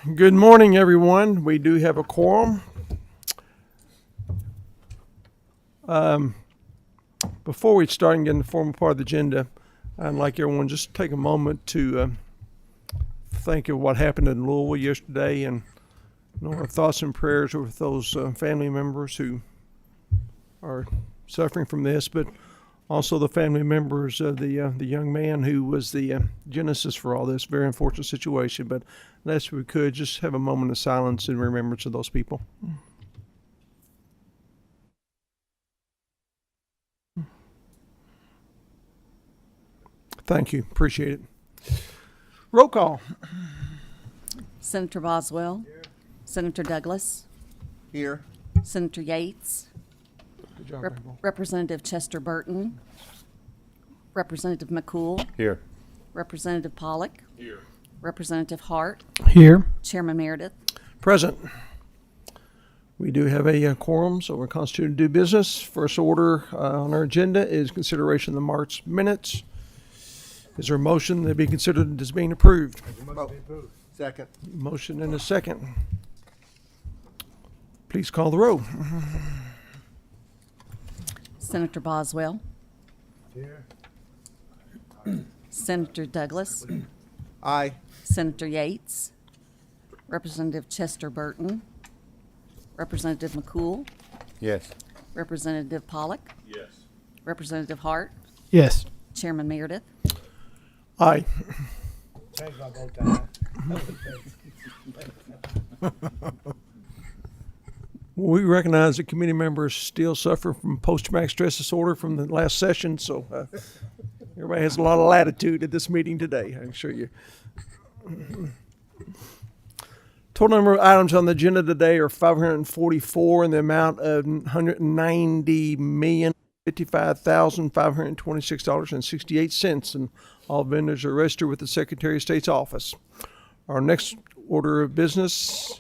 Good morning, everyone. We do have a quorum. Before we start and get in the formal part of the agenda, I'd like everyone just to take a moment to think of what happened in Louisville yesterday, and our thoughts and prayers are with those family members who are suffering from this, but also the family members of the young man who was the genesis for all this very unfortunate situation. But unless we could just have a moment of silence in remembrance of those people. Thank you. Appreciate it. Roll call. Senator Boswell. Here. Senator Douglas. Here. Senator Yates. Good job, Representative Chester Burton. Representative McCool. Here. Representative Pollock. Here. Representative Hart. Here. Chairman Meredith. Present. We do have a quorum, so we're constituted to do business. First order on our agenda is consideration of the March minutes. Is there a motion that be considered as being approved? Second. Motion and a second. Please call the roll. Senator Boswell. Here. Senator Douglas. Aye. Senator Yates. Representative Chester Burton. Representative McCool. Yes. Representative Pollock. Yes. Representative Hart. Yes. Chairman Meredith. Aye. Change my vote to aye. We recognize that committee members still suffer from post-traumatic stress disorder from the last session, so everybody has a lot of latitude at this meeting today, I can assure you. Total number of items on the agenda today are 544 in the amount of $190,055,526.68, and all vendors are registered with the Secretary of State's office. Our next order of business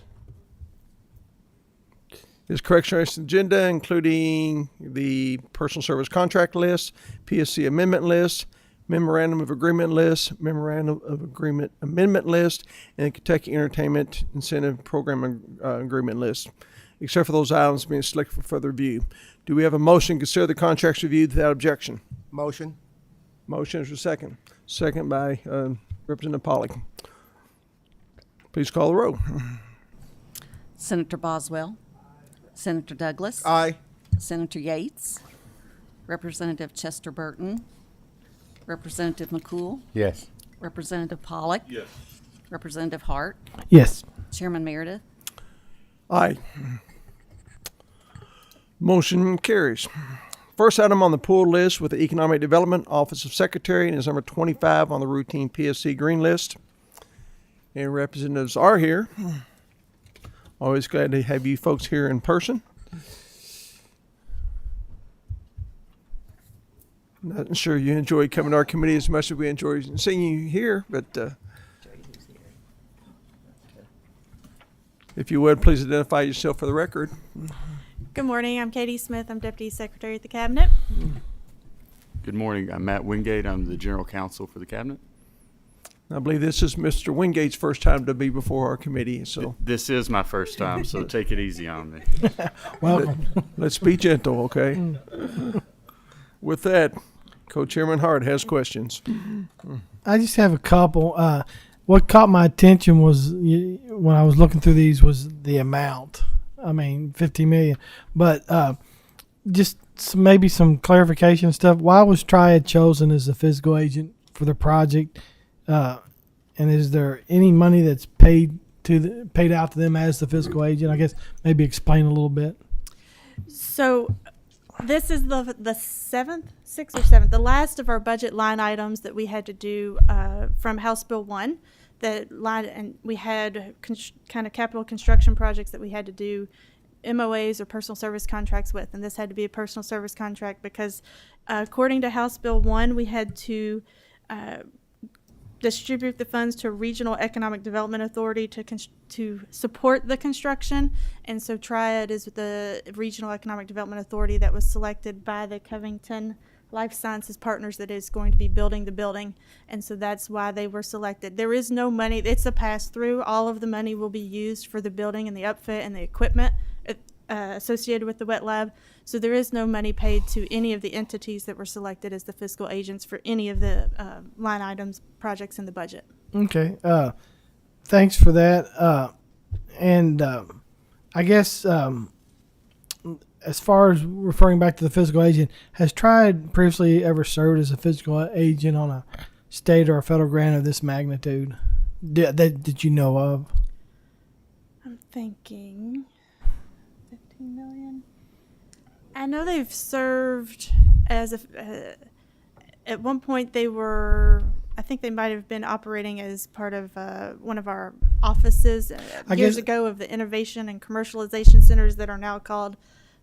is correction on the agenda, including the personal service contract list, PSC amendment list, memorandum of agreement list, memorandum of agreement amendment list, and Kentucky Entertainment Incentive Program agreement list, except for those items being selected for further review. Do we have a motion to consider the contracts reviewed without objection? Motion. Motion is a second. Second by Representative Pollock. Please call the roll. Senator Boswell. Senator Douglas. Aye. Senator Yates. Representative Chester Burton. Representative McCool. Yes. Representative Pollock. Yes. Representative Hart. Yes. Chairman Meredith. Aye. Motion carries. First item on the pull list with the Economic Development Office of Secretary and is number 25 on the routine PSC green list. And representatives are here. Always glad to have you folks here in person. Not sure you enjoy coming to our committee as much as we enjoy seeing you here, but if you would, please identify yourself for the record. Good morning. I'm Katie Smith. I'm Deputy Secretary at the Cabinet. Good morning. I'm Matt Wingate. I'm the General Counsel for the Cabinet. I believe this is Mr. Wingate's first time to be before our committee, so This is my first time, so take it easy on me. Welcome. let's be gentle, okay? With that, Co-Chairman Hart has questions. I just have a couple. What caught my attention was when I was looking through these was the amount. I mean, 50 million. But just maybe some clarification stuff. Why was Triad chosen as the fiscal agent for the project? And is there any money that's paid out to them as the fiscal agent? I guess maybe explain a little bit. So this is the sixth or seventh, the last of our budget line items that we had to do from House Bill 1. And we had kind of capital construction projects that we had to do MOAs or personal service contracts with, and this had to be a personal service contract because according to House Bill 1, we had to distribute the funds to a regional economic development authority to support the construction. And so Triad is the regional economic development authority that was selected by the Covington Life Sciences Partners that is going to be building the building, and so that's why they were selected. There is no money. It's a pass-through. All of the money will be used for the building and the upfit and the equipment associated with the wet lab. So there is no money paid to any of the entities that were selected as the fiscal agents for any of the line items, projects in the budget. Okay. Thanks for that. I guess as far as referring back to the fiscal agent, has Triad previously ever served as a fiscal agent on a state or a federal grant of this magnitude that you know of? I'm thinking 15 million. I know they've served as a. At one point, they were. I think they might have been operating as part of one of our offices years ago of the innovation and commercialization centers that are now called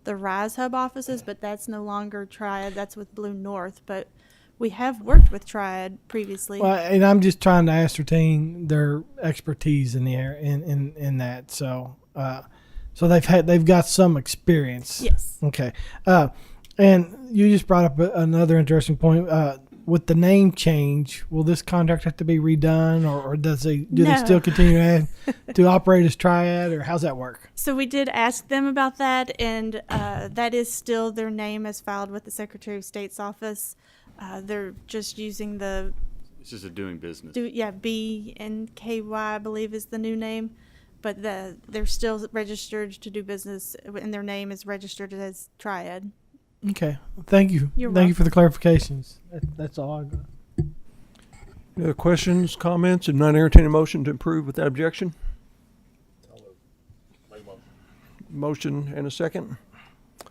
the Rise Hub offices, but that's no longer Triad. That's with Blue North. But we have worked with Triad previously. Well, and I'm just trying to ascertain their expertise in the air in that. So they've got some experience. Yes. Okay. And you just brought up another interesting point. With the name change, will this contract have to be redone, or do they still continue to operate as Triad, or how's that work? So we did ask them about that, and that is still their name as filed with the Secretary of State's office. They're just using the It's just a doing business. BNKY, I believe, is the new name, but they're still registered to do business, and their name is registered as Triad. Okay. Thank you. Thank you for the clarifications. That's all I got. Any other questions, comments? If not, entertain a motion to approve without objection. Motion and a second.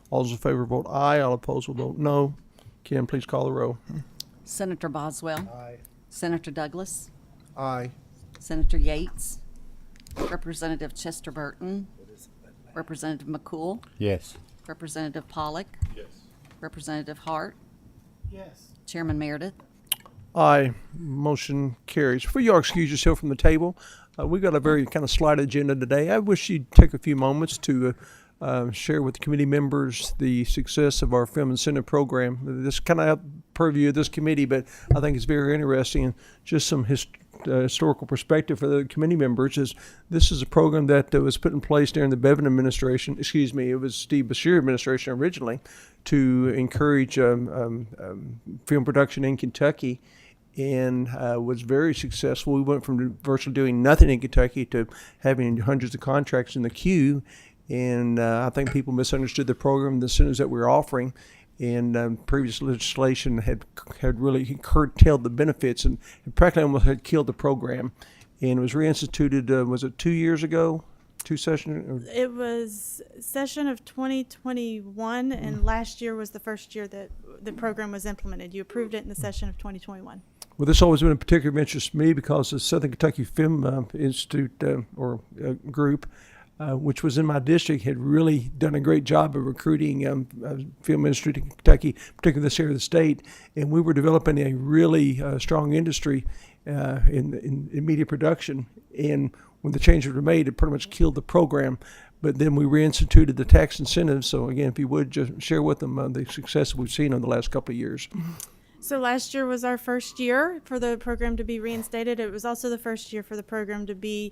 All those in favor vote aye. All opposed will vote no. Kim, please call the roll. Senator Boswell. Aye. Senator Douglas. Aye. Senator Yates. Representative Chester Burton. Representative McCool. Yes. Representative Pollock. Yes. Representative Hart. Yes. Chairman Meredith. Aye. Motion carries. For y'all excuse yourself from the table, we've got a very kind of slight agenda today. I wish you'd take a few moments to share with the committee members the success of our film incentive program. This kind of purview of this committee, but I think it's very interesting, and just some historical perspective for the committee members is this is a program that was put in place during the Bevin administration. Excuse me, it was Steve Beshear administration originally, to encourage film production in Kentucky, and was very successful. We went from virtually doing nothing in Kentucky to having hundreds of contracts in the queue, and I think people misunderstood the program, the incentives that we were offering. And previous legislation had really curtailed the benefits and practically almost had killed the program. And it was reinstituted, was it 2 years ago? 2 sessions? It was session of 2021, and last year was the first year that the program was implemented. You approved it in the session of 2021. Well, this always been a particular interest to me because the Southern Kentucky Film Institute group, which was in my district, had really done a great job of recruiting film industry to Kentucky, particularly this area of the state. And we were developing a really strong industry in media production. And when the changes were made, it pretty much killed the program. But then we reinstituted the tax incentives. So again, if you would just share with them the success we've seen in the last couple of years. So last year was our first year for the program to be reinstated. It was also the first year for the program to be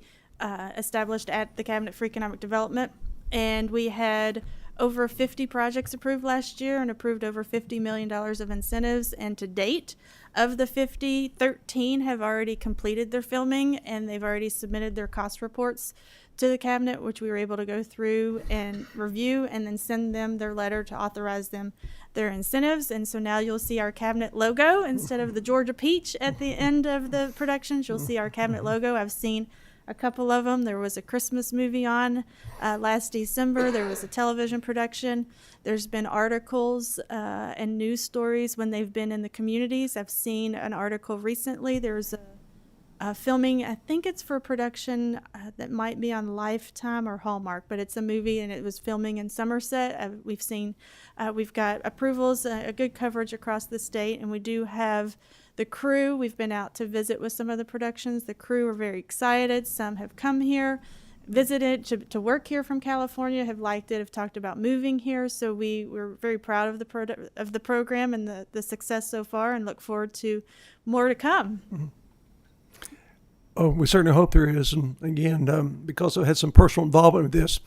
established at the Cabinet for Economic Development, and we had over 50 projects approved last year and approved over $50 million of incentives. And to date, of the 50, 13 have already completed their filming, and they've already submitted their cost reports to the Cabinet, which we were able to go through and review and then send them their letter to authorize them their incentives. And so now you'll see our Cabinet logo instead of the Georgia peach at the end of the productions. You'll see our Cabinet logo. I've seen a couple of them. There was a Christmas movie on last December. There was a television production. There's been articles and news stories when they've been in the communities. I've seen an article recently. There's a filming, I think it's for a production that might be on Lifetime or Hallmark, but it's a movie and it was filming in Somerset. We've got approvals, a good coverage across the state, and we do have the crew. We've been out to visit with some of the productions. The crew are very excited. Some have come here visited to work here from California, have liked it, have talked about moving here. So we're very proud of the program and the success so far, and look forward to more to come. Oh, we certainly hope there is. And again, because I've had some personal involvement with this,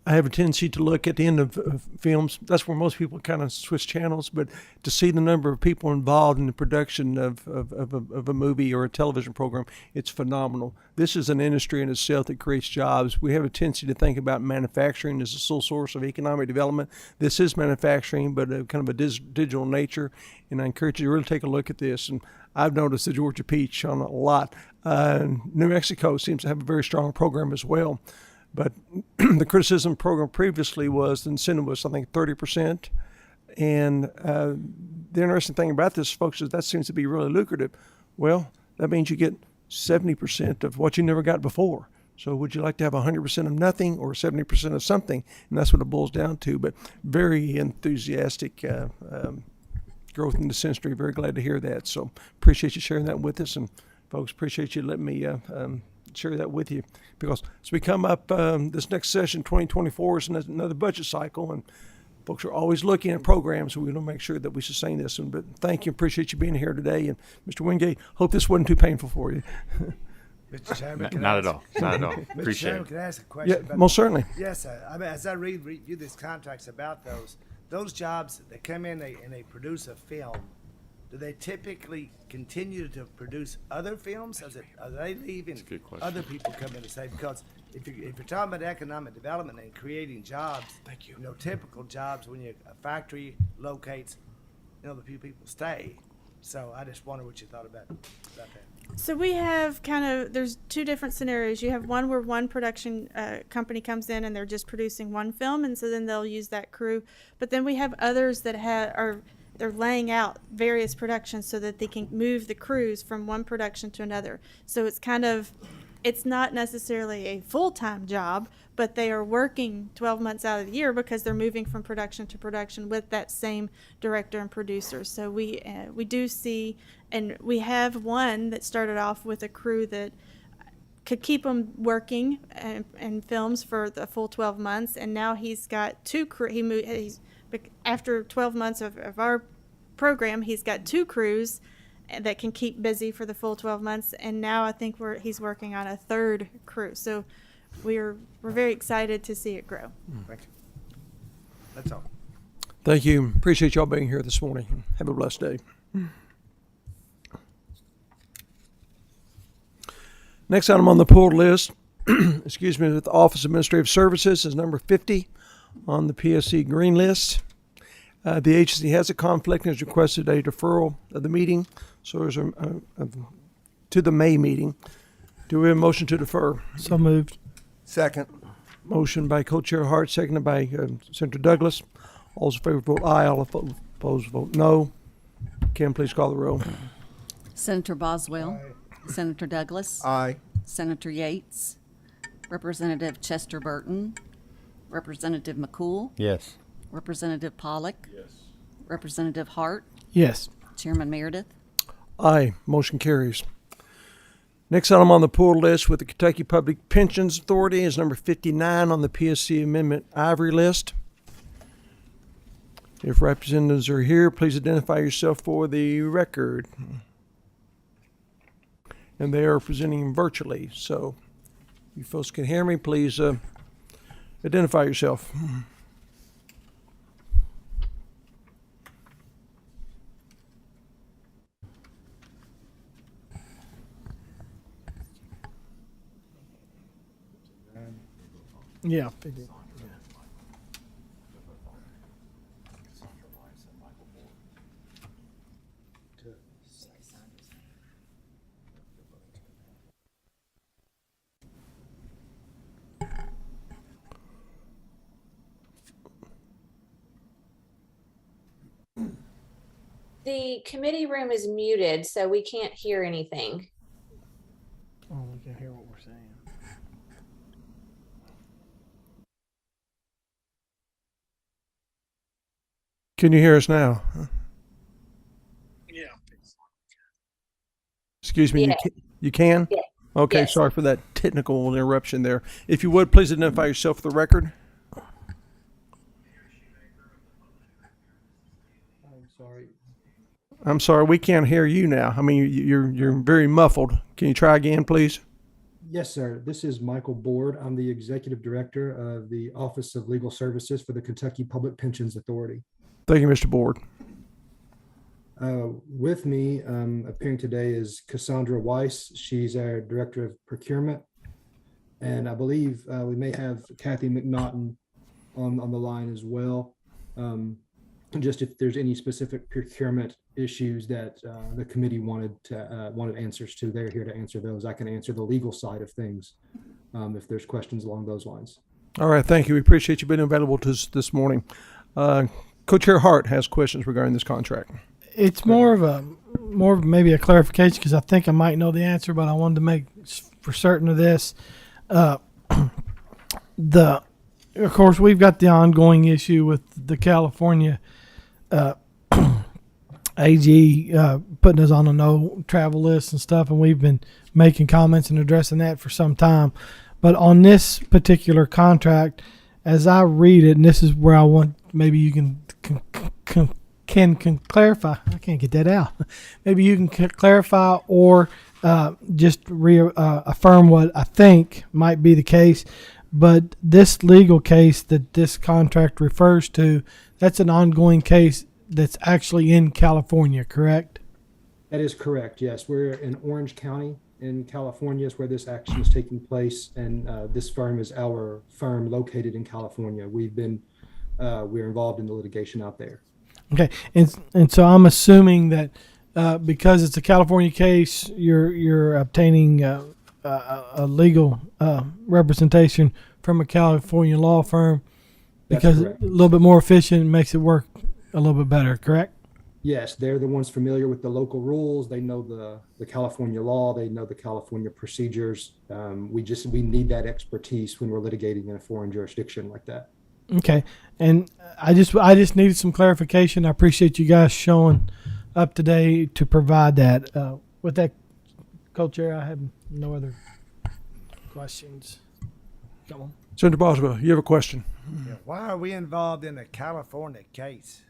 I have a tendency to look at the end of films. That's where most people kind of switch channels. But to see the number of people involved in the production of a movie or a television program, it's phenomenal. This is an industry in itself that creates jobs. We have a tendency to think about manufacturing as a sole source of economic development. This is manufacturing, but kind of a digital nature. And I encourage you to really take a look at this. And I've noticed the Georgia Peach on a lot. New Mexico seems to have a very strong program as well. But the criticism program previously was the incentive was, I think, 30%. And the interesting thing about this, folks, is that seems to be really lucrative. Well, that means you get 70% of what you never got before. So would you like to have 100% of nothing or 70% of something? And that's what it boils down to. But very enthusiastic growth in this industry. Very glad to hear that. So appreciate you sharing that with us. And folks, appreciate you letting me share that with you, because as we come up this next session, 2024 is another budget cycle, and folks are always looking at programs, so we want to make sure that we sustain this. But thank you, appreciate you being here today, and Mr. Wingate, hope this wasn't too painful for you. Mr. Chairman, can I Not at ask- all. Not at all. Mr. Appreciate Chairman, it. can I ask a question? Yeah, about- most certainly. Yes, sir. I mean, as I review these contracts about those jobs, they come in and they produce a film. Do they typically continue to produce other films? Are they leaving good question. other people come in to say? Because if you're talking about economic development and creating jobs, typical jobs when a factory locates, the few people stay. So I just wonder what you thought about that. So we have there's two different scenarios. You have one where one production company comes in and they're just producing one film, and so then they'll use that crew. But then we have others that they're laying out various productions so that they can move the crews from one production to another. So it's not necessarily a full-time job, but they are working 12 months out of the year because they're moving from production to production with that same director and producer. So we do see, and we have one that started off with a crew that could keep him working in films for the full 12 months, and now he's got two crew. After 12 months of our program, he's got two crews that can keep busy for the full 12 months, and now I think he's working on a third crew. So we're very excited to see it grow. Thank you. That's all. Thank you. Appreciate y'all being here this morning. Have a blessed day. Next item on the pulled list, excuse me, with the Office of Administrative Services is number 50 on the PSC green list. The agency has a conflict and has requested a deferral of the meeting, so there's to the May meeting. Do we have a motion to defer? So moved. Second. Motion by Co-Chair Hart, seconded by Senator Douglas. All those in favor vote aye, all opposed vote no. Kim, please call the roll. Senator Boswell. Senator Douglas. Aye. Senator Yates. Representative Chester Burton. Representative McCool. Yes. Representative Pollock. Yes. Representative Hart. Yes. Chairman Meredith. Aye, motion carries. Next item on the pulled list with the Kentucky Public Pensions Authority is number 59 on the PSC Amendment Ivory list. If representatives are here, please identify yourself for the record. And they are presenting virtually, so you folks can hear me, please identify yourself. Yeah. The committee room is muted, so we can't hear anything. Oh, we can hear what we're saying. Can you hear us now? Yeah. Excuse me, Yeah. you can? Yeah. Okay, Yes. sorry for that technical interruption there. If you would, please identify yourself for the record. I'm sorry, we can't hear you now. I mean, you're very muffled. Can you try again, please? Yes, sir. This is Michael Board. I'm the Executive Director of the Office of Legal Services for the Kentucky Public Pensions Authority. Thank you, Mr. Board. With me appearing today is Cassandra Weiss. She's our Director of Procurement. And I believe we may have Kathy McNaughton on the line as well. Just if there's any specific procurement issues that the committee wanted answers to, they're here to answer those. I can answer the legal side of things if there's questions along those lines. All right, thank you. We appreciate you being available to us this morning. Co-Chair Hart has questions regarding this contract. It's more of maybe a clarification because I think I might know the answer, but I wanted to make for certain of this. Of course, we've got the ongoing issue with the California AG putting us on a no travel list and stuff, and we've been making comments and addressing that for some time. But on this particular contract, as I read it, and this is where I want maybe you can clarify. I can't get that out. Maybe you can clarify or just affirm what I think might be the case. But this legal case that this contract refers to, that's an ongoing case that's actually in California, correct? That is correct. Yes, we're in Orange County in California is where this action is taking place. And this firm is our firm located in California. We're involved in the litigation out there. Okay, and so I'm assuming that because it's a California case, you're obtaining a legal representation from a California law firm That's because correct. a little bit more efficient and makes it work a little bit better, correct? Yes, they're the ones familiar with the local rules. They know the California law. They know the California procedures. We need that expertise when we're litigating in a foreign jurisdiction like that. Okay, and I just needed some clarification. I appreciate you guys showing up today to provide that. With that, Co-Chair, I have no other questions. Come on. Senator Boswell, you have a question? Yeah, why are we involved in a California case?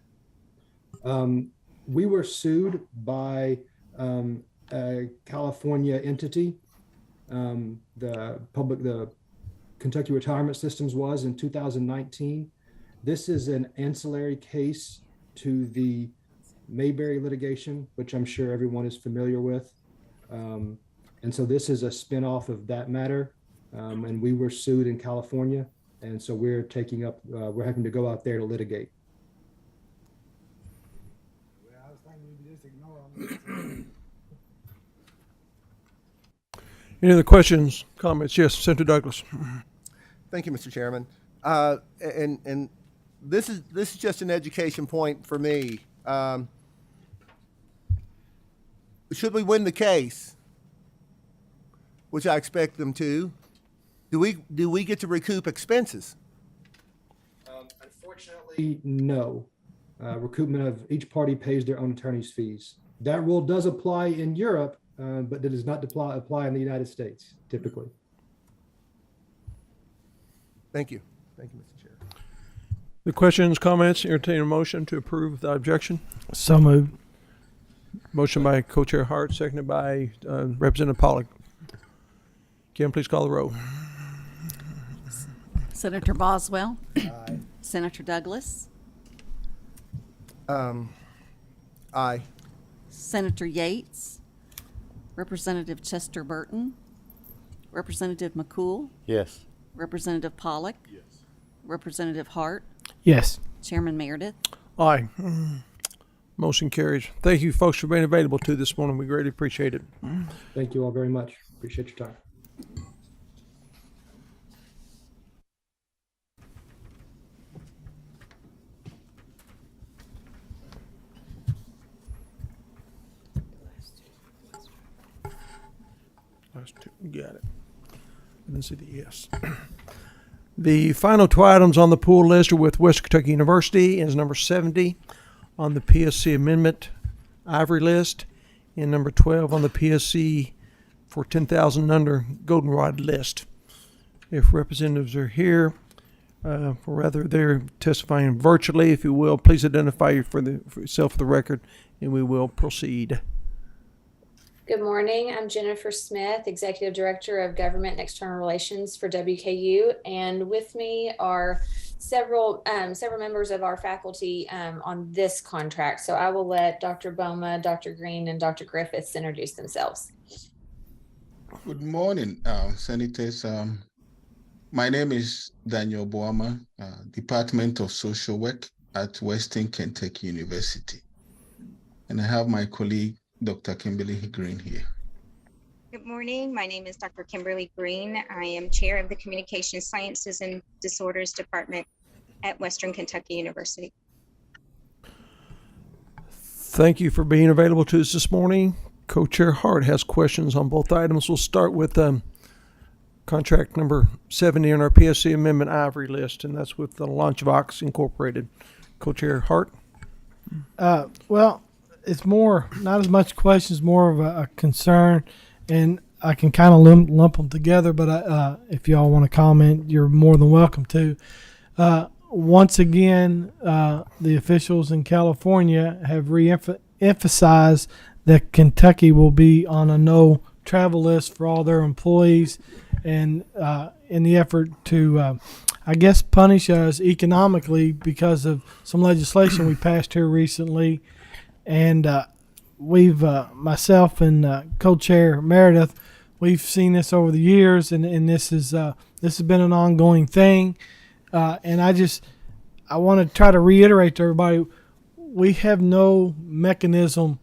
We were sued by a California entity. The Kentucky Retirement Systems was in 2019. This is an ancillary case to the Mayberry litigation, which I'm sure everyone is familiar with. And so this is a spinoff of that matter. And we were sued in California. And so we're having to go out there to litigate. Well, I was thinking we could just ignore them. Any other questions, comments? Yes, Senator Douglas. Thank you, Mr. Chairman. And this is just an education point for me. Should we win the case, which I expect them to, do we get to recoup expenses? Unfortunately, no. Recoupment of each party pays their own attorney's fees. That rule does apply in Europe, but it does not apply in the United States, typically. Thank you. Thank you, Mr. Chair. The questions, comments, entertain a motion to approve the objection. So moved. Motion by Co-Chair Hart, seconded by Representative Pollock. Kim, please call the roll. Senator Boswell, Aye. Senator Douglas, Aye. Senator Yates, Representative Chester Burton, Representative McCool, Yes. Representative Pollock, Representative Hart, Yes. Chairman Meredith. Aye. Motion carries. Thank you, folks, for being available to this morning. We greatly appreciate it. Thank you all very much. Appreciate your time. Last two. Got it. I didn't see the yes. The final two items on the pool list are with West Kentucky University is number 70 on the PSC amendment Ivory list and number 12 on the PSC for 10,000 under goldenrod list. If representatives are here, or rather they're testifying virtually, if you will, please identify for yourself for the record, and we will proceed. Good morning. I'm Jennifer Smith, Executive Director of Government and External Relations for WKU. And with me are several members of our faculty on this contract. So I will let Dr. Boma, Dr. Green, and Dr. Griffiths introduce themselves. Good morning, Senators. My name is Daniel Boama, Department of Social Work at Western Kentucky University. And I have my colleague, Dr. Kimberly Green here. Good morning. My name is Dr. Kimberly Green. I am Chair of the Communication Sciences and Disorders Department at Western Kentucky University. Thank you for being available to us this morning. Co-Chair Hart has questions on both items. We'll start with contract number 70 on our PSC Amendment Ivory list, and that's with the LaunchVox Incorporated. Co-Chair Hart? Well, it's more, not as much questions, more of a concern, and I can kind of lump them together, but if y'all want to comment, you're more than welcome to. Once again, the officials in California have re-emphasized that Kentucky will be on a no travel list for all their employees, and in the effort to, I guess, punish us economically because of some legislation we passed here recently. And we've, myself and co-chair Meredith, we've seen this over the years, and this has been an ongoing thing. And I want to try to reiterate to everybody, we have no mechanism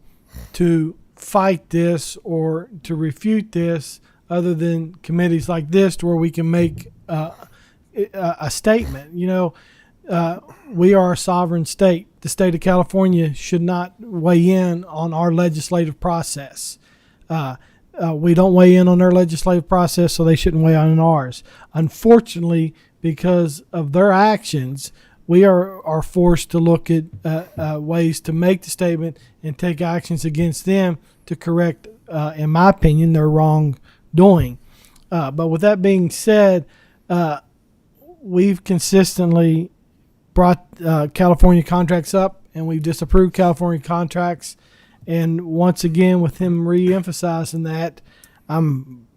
to fight this or to refute this other than committees like this, to where we can make a statement. You know, we are a sovereign state. The state of California should not weigh in on our legislative process. We don't weigh in on their legislative process, so they shouldn't weigh on ours. Unfortunately, because of their actions, we are forced to look at ways to make the statement and take actions against them to correct, in my opinion, their wrongdoing. But with that being said, we've consistently brought California contracts up, and we've disapproved California contracts. And once again, with him re-emphasizing that, I'm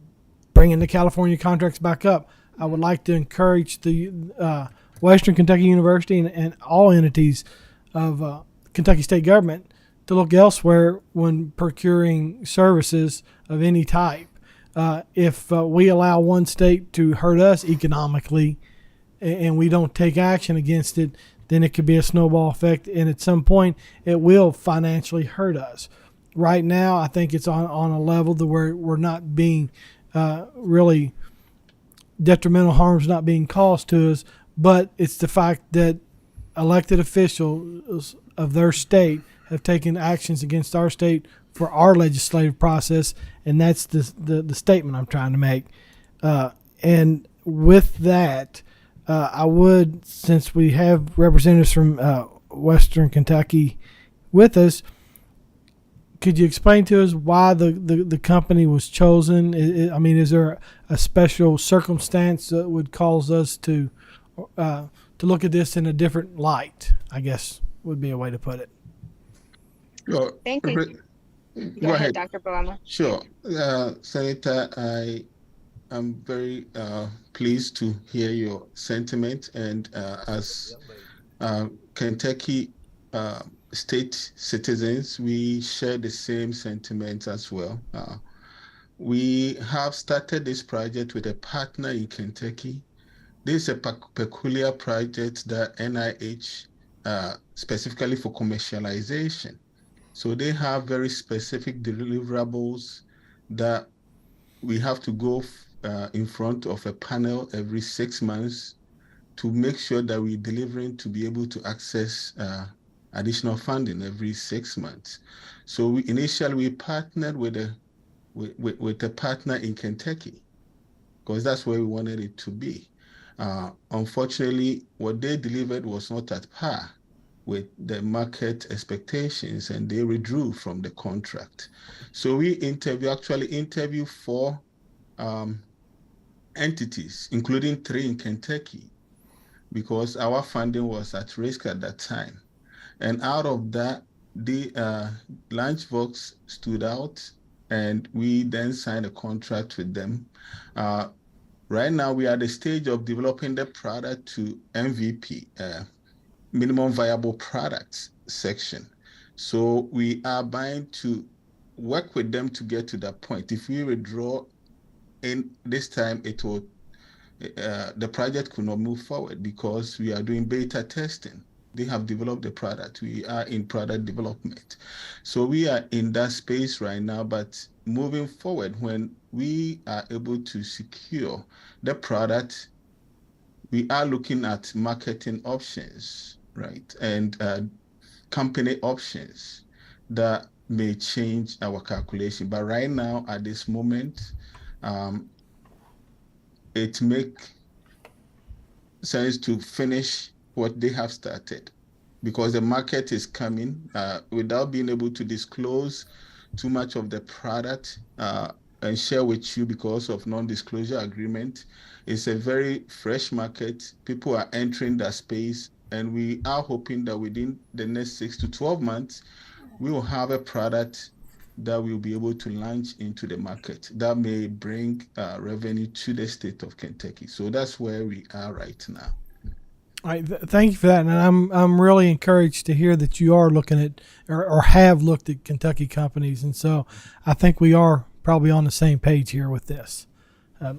bringing the California contracts back up. I would like to encourage the Western Kentucky University and all entities of Kentucky state government to look elsewhere when procuring services of any type. If we allow one state to hurt us economically and we don't take action against it, then it could be a snowball effect, and at some point it will financially hurt us. Right now, I think it's on a level to where we're not being really detrimental harm's not being caused to us, but it's the fact that elected officials of their state have taken actions against our state for our legislative process, and that's the statement I'm trying to make. And with that, I would, since we have representatives from Western Kentucky with us, could you explain to us why the company was chosen? Is there a special circumstance that would cause us to look at this in a different light, I guess would be a way to put it? Sure. Thank you. Go ahead, Dr. Boama. Sure. Senator, I am very pleased to hear your sentiment, and as Kentucky state citizens, we share the same sentiments as well. We have started this project with a partner in Kentucky. This is a peculiar project that NIH specifically for commercialization. So they have very specific deliverables that we have to go in front of a panel every 6 months to make sure that we're delivering to be able to access additional funding every 6 months. So we initially partnered with a partner in Kentucky because that's where we wanted it to be. Unfortunately, what they delivered was not at par with the market expectations, and they withdrew from the contract. So we actually interview 4 entities, including 3 in Kentucky, because our funding was at risk at that time. And out of that, the Lunchbox stood out, and we then signed a contract with them. Right now, we are at the stage of developing the product to MVP, minimum viable products section. So we are bound to work with them to get to that point. If we withdraw in this time, it will the project could not move forward because we are doing beta testing. They have developed the product. We are in product development. So we are in that space right now, but moving forward, when we are able to secure the product, we are looking at marketing options, right? And company options that may change our calculation. But right now, at this moment, it makes sense to finish what they have started, because the market is coming without being able to disclose too much of the product and share with you because of non-disclosure agreement. It's a very fresh market. People are entering that space, and we are hoping that within the next 6 to 12 months, we will have a product that we'll be able to launch into the market that may bring revenue to the state of Kentucky. So that's where we are right now. All right, thank you for that, and I'm really encouraged to hear that you are looking at or have looked at Kentucky companies, and so I think we are probably on the same page here with this.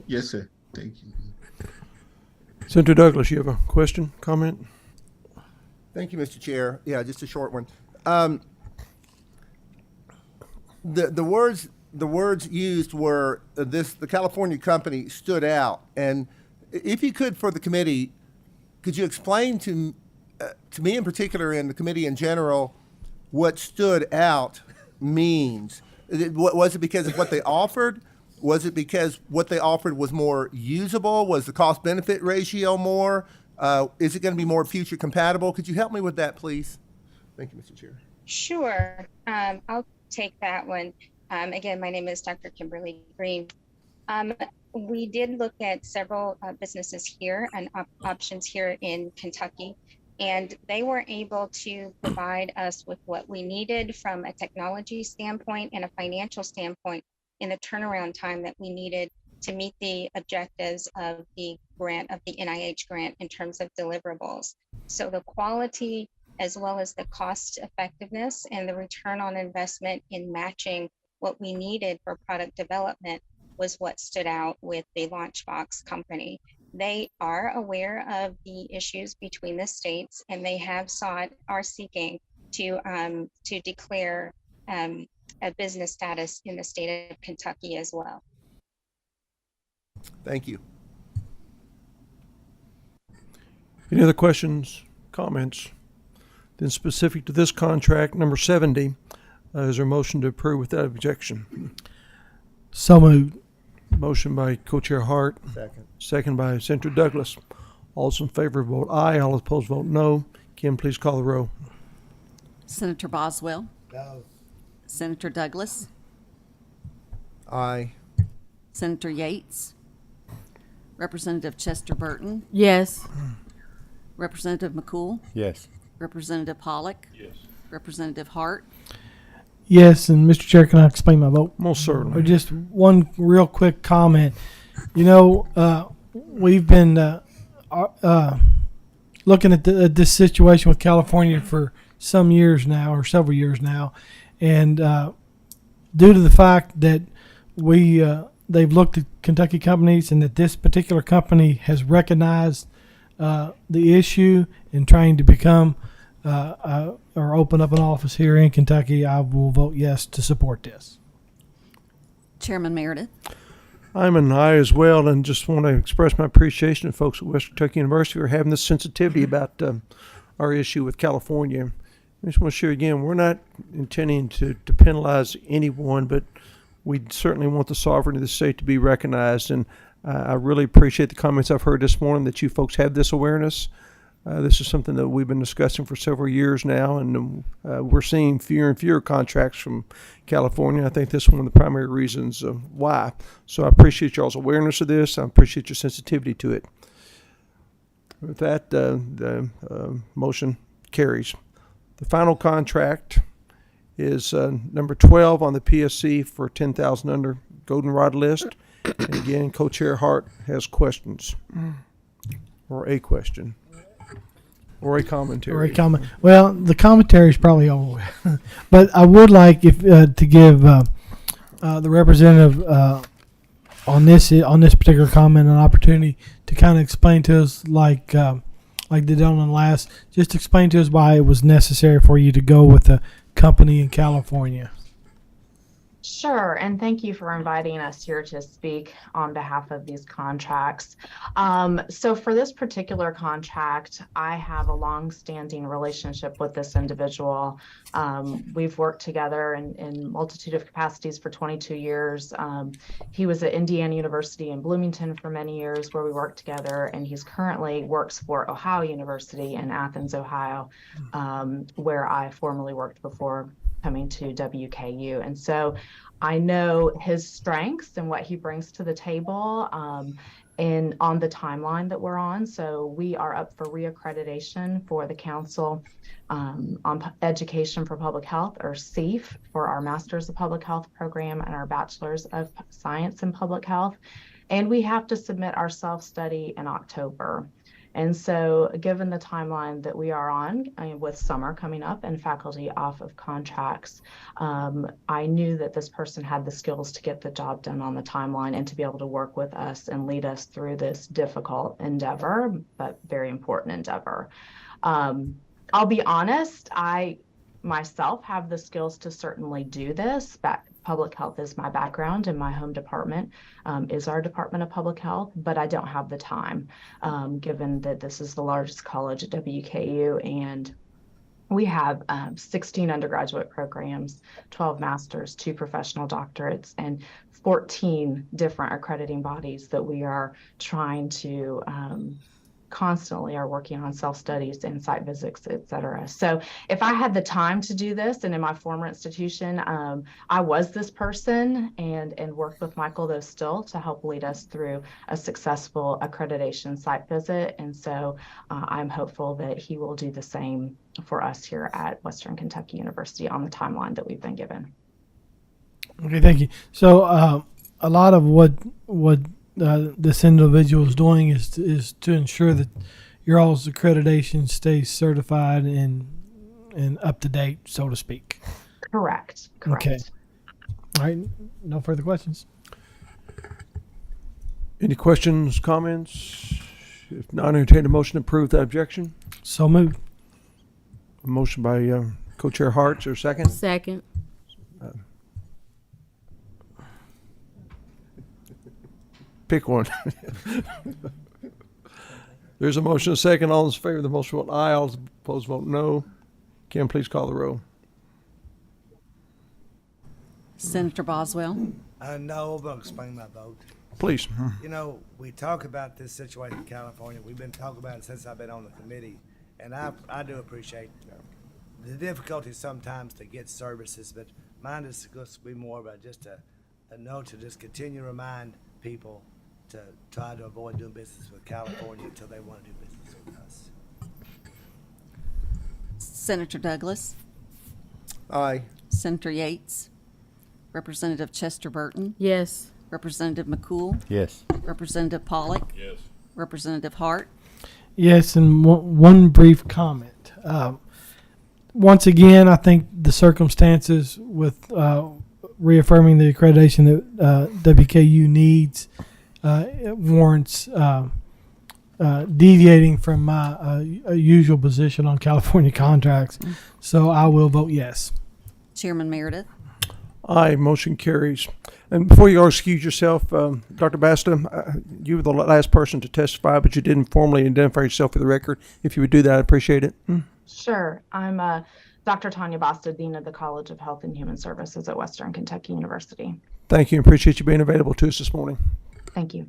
Yes, sir. Thank you. Senator Douglas, you have a question, comment? Thank you, Mr. Chair. Yeah, just a short one. The words used were the California company stood out, and if you could, for the committee, could you explain to me in particular and the committee in general what stood out means? Was it because of what they offered? Was it because what they offered was more usable? Was the cost-benefit ratio more? Is it going to be more future compatible? Could you help me with that, please? Thank you, Mr. Chair. Sure. I'll take that one. Again, my name is Dr. Kimberly Green. We did look at several businesses here and options here in Kentucky, and they were able to provide us with what we needed from a technology standpoint and a financial standpoint in the turnaround time that we needed to meet the objectives of the grant, of the NIH grant, in terms of deliverables. So the quality as well as the cost effectiveness and the return on investment in matching what we needed for product development was what stood out with the Launchbox company. They are aware of the issues between the states, and they have are seeking to declare a business status in the state of Kentucky as well. Thank you. Any other questions, comments? Then specific to this contract, number 70, is there a motion to approve without objection? So moved. Motion by Co-Chair Hart. Second. Second by Senator Douglas. All those in favor vote aye. All opposed vote no. Kim, please call the roll. Senator Boswell, No. Senator Douglas, Aye. Senator Yates, Representative Chester Burton, Yes. Representative McCool, Yes. Representative Pollock, Representative Hart. Yes, and Mr. Chair, can I explain my vote? Most Or certainly. just one real quick comment. You know, we've been looking at this situation with California for some years now, or several years now, and due to the fact that they've looked at Kentucky companies and that this particular company has recognized the issue in trying to become or open up an office here in Kentucky, I will vote yes to support this. Chairman Meredith. I'm an aye as well, and just want to express my appreciation to folks at West Kentucky University for having this sensitivity about our issue with California. I just want to share again, we're not intending to penalize anyone, but we certainly want the sovereignty of the state to be recognized. And I really appreciate the comments I've heard this morning that you folks have this awareness. This is something that we've been discussing for several years now, and we're seeing fewer and fewer contracts from California. I think this is one of the primary reasons why. So I appreciate y'all's awareness of this. I appreciate your sensitivity to it. With that, the motion carries. The final contract is number 12 on the PSC for 10,000 under goldenrod list. And again, Co-Chair Hart has questions, or a question, or a commentary. Or a comment. Well, the commentary is probably over with. But I would like if to give the representative on this particular comment an opportunity to kind of explain to us, like they did on the last, just explain to us why it was necessary for you to go with a company in California. Sure, and thank you for inviting us here to speak on behalf of these contracts. So for this particular contract, I have a long-standing relationship with this individual. We've worked together in multitude of capacities for 22 years. He was at Indiana University in Bloomington for many years where we worked together, and he's currently works for Ohio University in Athens, Ohio, where I formerly worked before coming to WKU. And so I know his strengths and what he brings to the table and on the timeline that we're on. So we are up for reaccreditation for the Council on Education for Public Health, or CEEF, for our Masters of Public Health program and our Bachelors of Science in Public Health. And we have to submit our self-study in October. And so given the timeline that we are on, with summer coming up and faculty off of contracts, I knew that this person had the skills to get the job done on the timeline and to be able to work with us and lead us through this difficult endeavor, but very important endeavor. I'll be honest, I myself have the skills to certainly do this. Public health is my background, and my home department is our Department of Public Health, but I don't have the time, given that this is the largest college at WKU, and we have 16 undergraduate programs, 12 masters, 2 professional doctorates, and 14 different accrediting bodies that we are trying to constantly are working on self-studies and site visits, et cetera. So if I had the time to do this, and in my former institution, I was this person and worked with Michael, though, still to help lead us through a successful accreditation site visit. And so I'm hopeful that he will do the same for us here at Western Kentucky University on the timeline that we've been given. Okay, thank you. So a lot of what this individual is doing is to ensure that your all's accreditation stays certified and up to date, so to speak. Correct. Okay. All right. No further questions. Any questions, comments? If not, entertain a motion to approve that objection. So moved. A motion by Co-Chair Hart, or second? Second. Pick one. There's a motion, a second. All those in favor of the motion vote aye. All those opposed vote no. Kim, please call the roll. Senator Boswell. No, but I'll explain my vote. Please. You know, we talk about this situation in California. We've been talking about it since I've been on the committee, and I do appreciate the difficulty sometimes to get services, but mine is going to be more about just a note to just continue to remind people to try to avoid doing business with California until they want to do business with us. Senator Douglas. Aye. Senator Yates. Representative Chester Burton. Yes. Representative McCool. Yes. Representative Pollock. Yes. Representative Hart. Yes, and one brief comment. Once again, I think the circumstances with reaffirming the accreditation that WKU needs it warrants deviating from my usual position on California contracts. So I will vote yes. Chairman Meredith. Aye, motion carries. And before you all excuse yourself, Dr. Basta, you were the last person to testify, but you didn't formally identify yourself for the record. If you would do that, I'd appreciate it. Sure. I'm Dr. Tanya Basta, Dean of the College of Health and Human Services at Western Kentucky University. Thank you, and appreciate you being available to us this morning. Thank you.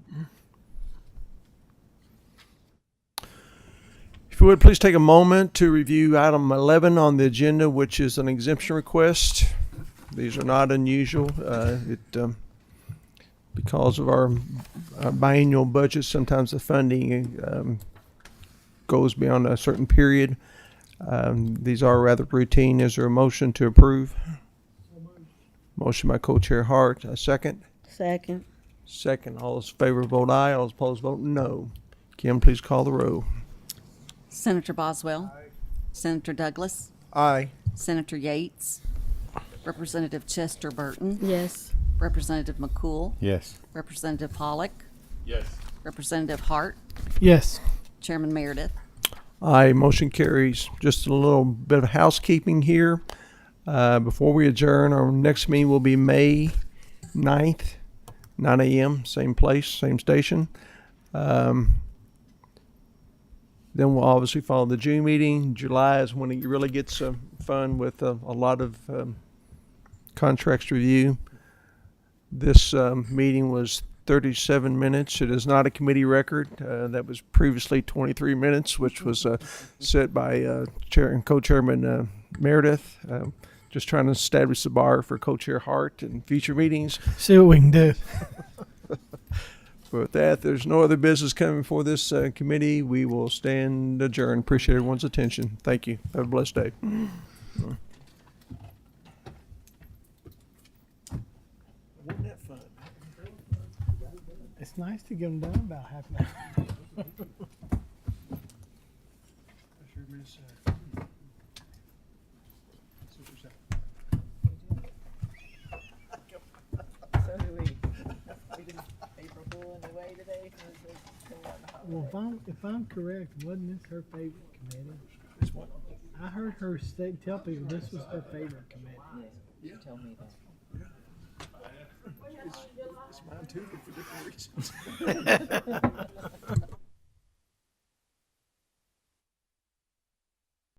If you would, please take a moment to review item 11 on the agenda, which is an exemption request. These are not unusual. Because of our biannual budget, sometimes the funding goes beyond a certain period. These are rather routine. Is there a motion to approve? Motion by Co-Chair Hart. A second? Second. Second. All those in favor vote aye. All those opposed vote no. Kim, please call the roll. Senator Boswell. Senator Douglas. Aye. Senator Yates. Representative Chester Burton. Yes. Representative McCool. Yes. Representative Pollock. Yes. Representative Hart. Yes. Chairman Meredith. Aye, motion carries. Just a little bit of housekeeping here. Before we adjourn, our next meeting will be May 9th, 9 a.m., same place, same station. Then we'll obviously follow the June meeting. July is when it really gets fun with a lot of contracts to review. This meeting was 37 minutes. It is not a committee record. That was previously 23 minutes, which was set by Chair and Co-Chairman Meredith. Just trying to establish the bar for Co-Chair Hart in future meetings. See what we can do. But with that, there's no other business coming before this committee. We will stand adjourned. Appreciate everyone's attention. Thank you. Have a blessed day. Wasn't that fun? It's nice to get them done about half an hour. Well, if I'm correct, wasn't this her favorite committee? I heard her tell people this was her favorite committee. You told me that. It's mine too, but for different reasons.